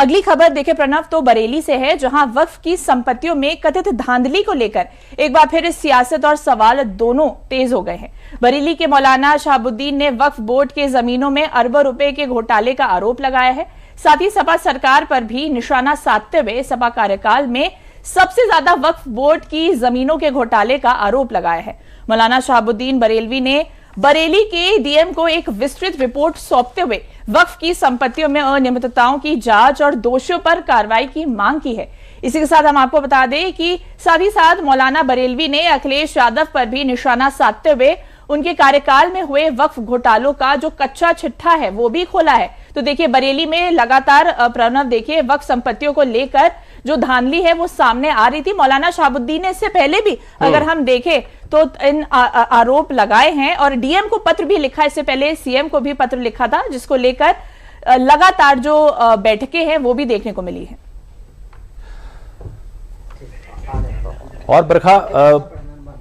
अगली खबर देखे प्रणव तो बरेली से है, जहां वक्फ की संपत्तियों में कथित धांधली को लेकर एक बार फिर सियासत और सवाल दोनों तेज हो गए हैं। बरेली के मौलाना शहाबुद्दीन ने वक्फ बोर्ड के जमीनों में अरबों रुपए के घोटाले का आरोप लगाया है। साथ ही सपा सरकार पर भी निशाना साधते हुए सपा कार्यकाल में सबसे ज्यादा वक्फ बोर्ड की जमीनों के घोटाले का आरोप लगाया है। मौलाना शहाबुद्दीन बरेलवी ने बरेली के डीएम को एक विस्तृत रिपोर्ट सौंपते हुए वक्फ की संपत्तियों में अनियमितताओं की जांच और दोषियों पर कार्रवाई की मांग की है। इसी के साथ हम आपको बता दें कि साथ ही साथ मौलाना बरेलवी ने अखिलेश यादव पर भी निशाना साधते हुए उनके कार्यकाल में हुए वक्फ घोटालों का जो कच्चा चिट्ठा है वो भी खोला है। तो देखिए बरेली में लगातार प्रणव देखिए वक्फ संपत्तियों को लेकर जो धांधली है वो सामने आ रही थी। मौलाना शहाबुद्दीन ने इससे पहले भी अगर हम देखें तो इन आरोप लगाए हैं और डीएम को पत्र भी लिखा, इससे पहले सीएम को भी पत्र लिखा था, जिसको लेकर लगातार जो बैठकें हैं वो भी देखने को मिली है। और बरखा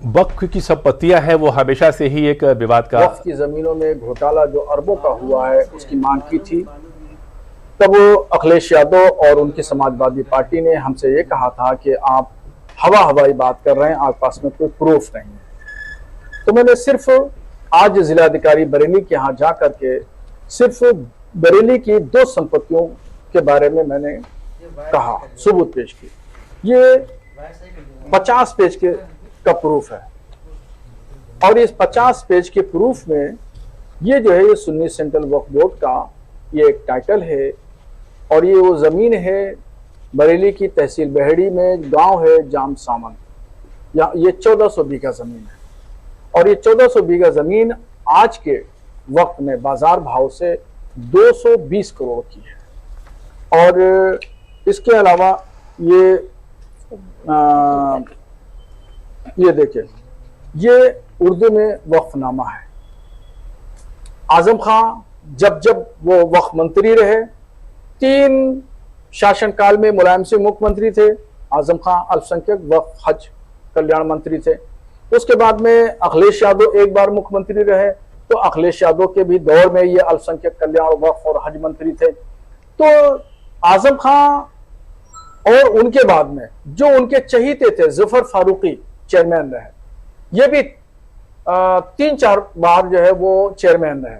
वक्फ की संपत्तियां हैं वो हमेशा से ही एक विवाद का, वक्फ की जमीनों में घोटाला जो अरबों का हुआ है उसकी मांग की थी। तब अखिलेश यादव और उनकी समाजवादी पार्टी ने हमसे ये कहा था कि आप हवाई बात कर रहे हैं, आपके पास में कोई प्रूफ नहीं है। तो मैंने सिर्फ आज जिलाधिकारी बरेली के यहाँ जा करके सिर्फ बरेली की 2 संपत्तियों के बारे में मैंने कहा, सबूत पेश की। ये 50 पेज का प्रूफ है और इस 50 पेज के प्रूफ में ये जो है ये सुन्नी सेंट्रल वक्फ बोर्ड का ये एक टाइटल है और ये वो जमीन है बरेली की तहसील बहेड़ी में, गांव है जाम सामन, या ये 1400 बीघा जमीन है और ये 1400 बीघा जमीन आज के वक्त में बाजार भाव से 220 करोड़ की है। और इसके अलावा ये देखिए ये उर्दू में वक्फनामा है। आजम खान जब वो वक्फ मंत्री रहे, 3 शासनकाल में मुलायम सिंह मुख्यमंत्री थे, आजम खान अल्पसंख्यक वक्फ हज कल्याण मंत्री थे। उसके बाद में अखिलेश यादव एक बार मुख्यमंत्री रहे, तो अखिलेश यादव के भी दौर में ये अल्पसंख्यक कल्याण वक्फ और हज मंत्री थे। तो आजम खान और उनके बाद में जो उनके चहीते थे जफर फारूकी चेयरमैन रहे, ये भी 3-4 बार जो है वो चेयरमैन रहे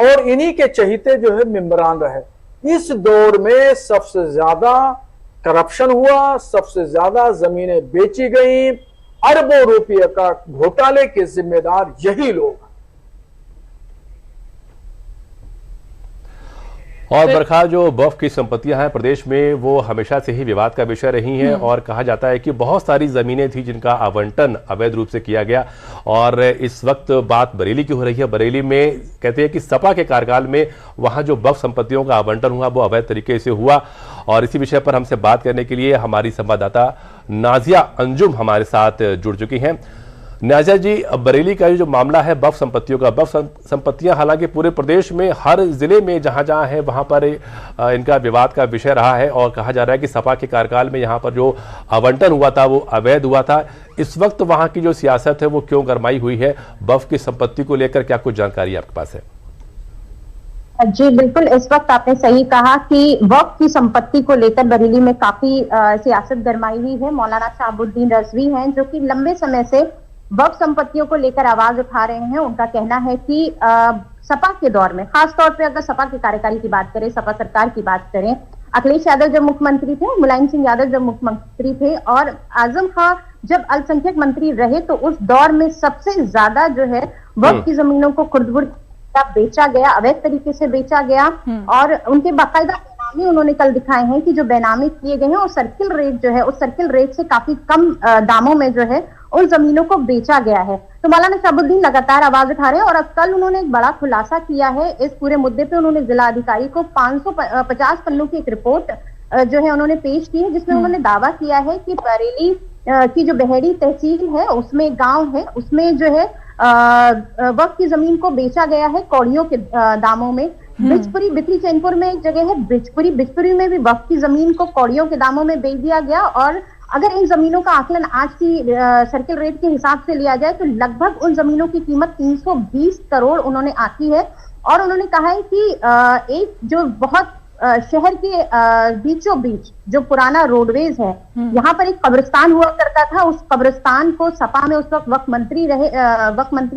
और इन्हीं के चहीते जो है मेंबरान रहे। इस दौर में सबसे ज्यादा करप्शन हुआ, सबसे ज्यादा जमीनें बेची गई, अरबों रुपये का घोटाले के जिम्मेदार यही लोग हैं। और बरखा जो वक्फ की संपत्तियां हैं प्रदेश में वो हमेशा से ही विवाद का विषय रही हैं और कहा जाता है कि बहुत सारी जमीनें थी जिनका आवंटन अवैध रूप से किया गया। और इस वक्त बात बरेली की हो रही है। बरेली में कहते हैं कि सपा के कार्यकाल में वहां जो वक्फ संपत्तियों का आवंटन हुआ वो अवैध तरीके से हुआ। और इसी विषय पर हमसे बात करने के लिए हमारी संवाददाता नाजिया अंजुम हमारे साथ जुड़ चुकी हैं। नाजिया जी, बरेली का जो मामला है वक्फ संपत्तियों का, वक्फ संपत्तियां हालांकि पूरे प्रदेश में हर जिले में जहां जहां है वहां पर इनका विवाद का विषय रहा है और कहा जा रहा है कि सपा के कार्यकाल में यहां पर जो आवंटन हुआ था वो अवैध हुआ था। इस वक्त वहां की जो सियासत है वो क्यों गरमाई हुई है? वक्फ की संपत्ति को लेकर क्या कुछ जानकारी आपके पास है? जी बिल्कुल, इस वक्त आपने सही कहा कि वक्फ की संपत्ति को लेकर बरेली में काफी सियासत गरमाई हुई है। मौलाना शहाबुद्दीन रजवी हैं जो कि लंबे समय से वक्फ संपत्तियों को लेकर आवाज उठा रहे हैं। उनका कहना है कि सपा के दौर में, खास तौर पे अगर सपा के कार्यकाल की बात करें, सपा सरकार की बात करें, अखिलेश यादव जब मुख्यमंत्री थे, मुलायम सिंह यादव जब मुख्यमंत्री थे और आजम खान जब अल्पसंख्यक मंत्री रहे, तो उस दौर में सबसे ज्यादा जो है वक्फ की जमीनों को खुर्द-बुर्द बेचा गया, अवैध तरीके से बेचा गया। और उनके बाकायदा बेनामी उन्होंने कल दिखाए हैं कि जो बेनामी किए गए हैं और सर्किल रेट जो है उस सर्किल रेट से काफी कम दामों में जो है उन जमीनों को बेचा गया है। तो मौलाना शहाबुद्दीन लगातार आवाज उठा रहे हैं और अब कल उन्होंने एक बड़ा खुलासा किया है इस पूरे मुद्दे पे। उन्होंने जिला अधिकारी को 550 पन्नों की एक रिपोर्ट जो है उन्होंने पेश की है, जिसमें उन्होंने दावा किया है कि बरेली की जो बहेड़ी तहसील है उसमें गांव है, उसमें जो है वक्फ की जमीन को बेचा गया है कौड़ियों के दामों में। बिजपुरी, बिथरी चैनपुर में एक जगह है बिजपुरी में भी वक्फ की जमीन को कौड़ियों के दामों में बेच दिया गया। और अगर इन जमीनों का आकलन आज की सर्किल रेट के हिसाब से लिया जाए तो लगभग उन जमीनों की कीमत 320 करोड़ उन्होंने आकी है। और उन्होंने कहा है कि एक जो बहुत शहर के बीचों बीच जो पुराना रोडवेज है, यहाँ पर एक कब्रिस्तान हुआ करता था। उस कब्रिस्तान को सपा में उस वक्त वक्फ मंत्री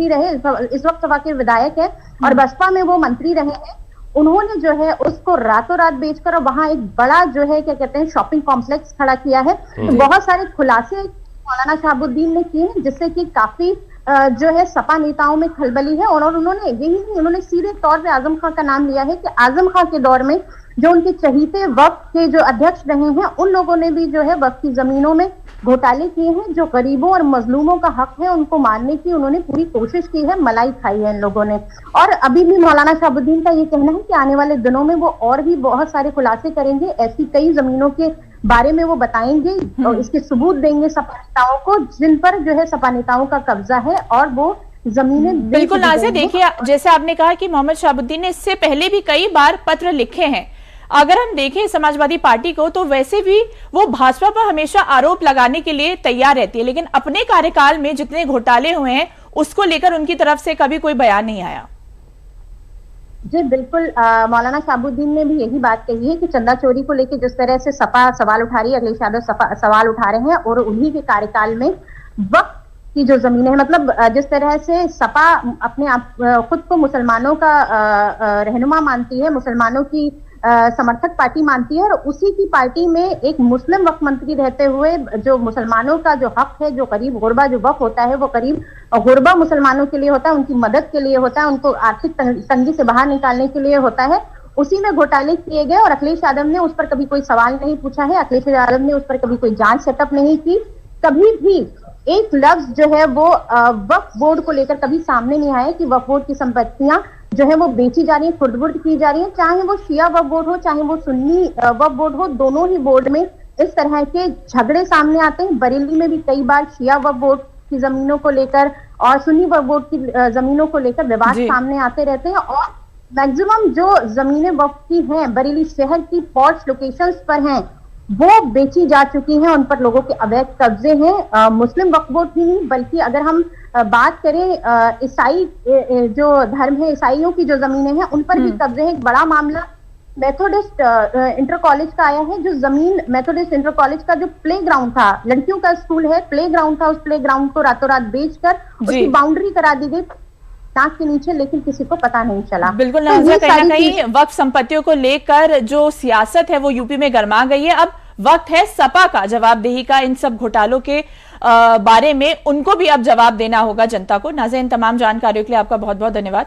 रहे, इस वक्त सपा के विधायक है और बसपा में वो मंत्री रहे हैं। उन्होंने जो है उसको रातों रात बेचकर वहां एक बड़ा जो है क्या कहते हैं शॉपिंग कॉम्प्लेक्स खड़ा किया है। तो बहुत सारे खुलासे मौलाना शहाबुद्दीन ने किए हैं, जिससे कि काफी जो है सपा नेताओं में खलबली है। और उन्होंने यही नहीं, उन्होंने सीधे तौर पे आजम खां का नाम लिया है कि आजम खां के दौर में जो उनके चहीते वक्फ के जो अध्यक्ष रहे हैं, उन लोगों ने भी जो है वक्फ की जमीनों में घोटाले किए हैं। जो गरीबों और मजलूमों का हक है उनको मारने की उन्होंने पूरी कोशिश की है, मलाई खाई है इन लोगों ने। और अभी भी मौलाना शहाबुद्दीन का ये कहना है कि आने वाले दिनों में वो और भी बहुत सारे खुलासे करेंगे, ऐसी कई जमीनों के बारे में वो बताएंगे और इसके सबूत देंगे सपा नेताओं को, जिन पर जो है सपा नेताओं का कब्जा है और वो जमीनें। बिल्कुल नाज़िया, देखिए जैसे आपने कहा कि मोहम्मद शहाबुद्दीन ने इससे पहले भी कई बार पत्र लिखे हैं। अगर हम देखें समाजवादी पार्टी को तो वैसे भी वो भाजपा पर हमेशा आरोप लगाने के लिए तैयार रहती है, लेकिन अपने कार्यकाल में जितने घोटाले हुए हैं उसको लेकर उनकी तरफ से कभी कोई बयान नहीं आया। जी बिल्कुल, मौलाना शहाबुद्दीन ने भी यही बात कही है कि चंदा चोरी को लेकर जिस तरह से सपा सवाल उठा रही है, अखिलेश यादव सवाल उठा रहे हैं और उन्हीं के कार्यकाल में वक्फ की जो जमीनें हैं, मतलब जिस तरह से सपा अपने आप खुद को मुसलमानों का रहनुमा मानती है, मुसलमानों की समर्थक पार्टी मानती है, और उसी की पार्टी में एक मुस्लिम वक्फ मंत्री रहते हुए जो मुसलमानों का जो हक है, जो करीब गुरबा जो वक्फ होता है वो करीब गुरबा मुसलमानों के लिए होता है, उनकी मदद के लिए होता है, उनको आर्थिक तंगी से बाहर निकालने के लिए होता है। उसी में घोटाले किए गए और अखिलेश यादव ने उस पर कभी कोई सवाल नहीं पूछा है, अखिलेश यादव ने उस पर कभी कोई जांच सेटअप नहीं की, कभी भी एक लफ्ज जो है वो वक्फ बोर्ड को लेकर कभी सामने नहीं आया कि वक्फ बोर्ड की संपत्तियां जो है वो बेची जा रही है, खुर्द-बुर्द की जा रही है। चाहे वो शिया वक्फ बोर्ड हो, चाहे वो सुन्नी वक्फ बोर्ड हो, दोनों ही बोर्ड में इस तरह के झगड़े सामने आते हैं। बरेली में भी कई बार शिया वक्फ बोर्ड की जमीनों को लेकर और सुन्नी वक्फ बोर्ड की जमीनों को लेकर विवाद सामने आते रहते हैं। और मैक्सिमम जो जमीनें वक्फ की हैं बरेली शहर की पॉश लोकेशंस पर हैं, वो बेची जा चुकी हैं, उन पर लोगों के अवैध कब्जे हैं। मुस्लिम वक्फ बोर्ड ही नहीं बल्कि अगर हम बात करें ईसाई जो धर्म है, ईसाइयों की जो जमीनें हैं उन पर भी कब्जे हैं। एक बड़ा मामला मेथोडिस्ट इंटर कॉलेज का आया है, जो जमीन मेथोडिस्ट इंटर कॉलेज का जो प्ले ग्राउंड था, लड़कियों का स्कूल है, प्ले ग्राउंड था, उस प्ले ग्राउंड को रातों रात बेचकर उसकी बाउंड्री करा दी गई नाक के नीचे, लेकिन किसी को पता नहीं चला। बिल्कुल नाज़िया, कहीं ना कहीं वक्फ संपत्तियों को लेकर जो सियासत है वो यूपी में गर्मा गई है। अब वक्त है सपा का जवाबदेही का इन सब घोटालों के बारे में, उनको भी अब जवाब देना होगा जनता को। नाज़िया, इन तमाम जानकारियों के लिए आपका बहुत बहुत धन्यवाद।